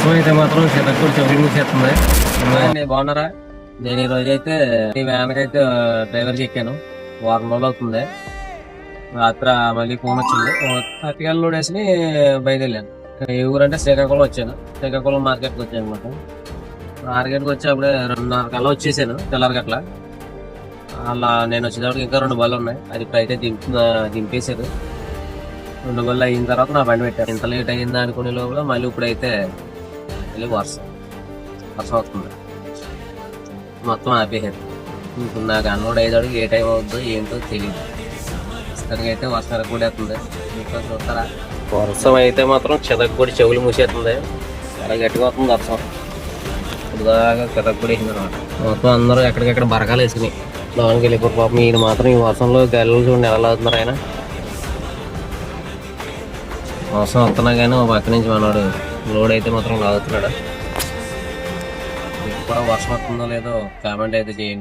వర్షం అయితే మాత్రం చితక్కుడు చెవులు మూసేస్తుంది. బాగున్నారా? నేను ఈ రోజు అయితే ఈ వ్యాన్ అయితే డ్రైవర్కి ఎక్కాను. వారం రోజులు అవుతుంది. రాత్రి మళ్ళీ ఫోన్ వచ్చింది. అరటికాయలు లోడ్ వేసి బయలుదేరాను. ఏ ఊరంటే శ్రీకాకుళం వచ్చాను. శ్రీకాకుళం మార్కెట్కి వచ్చాను అనమాట. మార్కెట్కి వచ్చి అప్పుడే 2:30 కల్లా వచ్చేసాను. తెల్లారిగట్ల అలా నేను వచ్చేటప్పుడు ఇంకా 2 బళ్ళు ఉన్నాయి. అది ఇప్పుడు అయితే దింపేశారు. 2 బళ్ళు అయిన తర్వాత నా బండి పెట్టాను. ఇంత లేట్ అయిందా అనుకునే లోపల మళ్ళీ ఇప్పుడైతే మళ్ళీ వర్షం వస్తుంది. మొత్తం ఆపేసారు. ఇప్పుడు నాకు అన్లోడ్ అయ్యేదాడికి ఏ టైం అవుతుందో ఏంటో తెలియదు. అయితే వర్షం కూడా అవుతుంది. ఇంకా చూస్తారా? వర్షం అయితే మాత్రం చితక్కుడి చెవులు మూసేస్తుంది. చాలా గట్టిగా వస్తుంది వర్షం. ఇప్పుడు దాకా చితక్కుడి వేసింది అనమాట. మొత్తం అందరూ ఎక్కడికెక్కడ బరకాలు వేసుకుని లోనికి వెళ్ళిపోరు. పాపం ఈయన మాత్రం ఈ వర్షంలో గల్లలు చూడండి ఎలా అవుతున్నారు ఆయన. వర్షం వస్తున్నా కానీ ఒక పక్క నుంచి మనోడు లోడ్ అయితే మాత్రం లాగుతున్నాడు. ఇప్పుడు కూడా వర్షం వస్తుందో లేదో కామెంట్ అయితే చేయండి.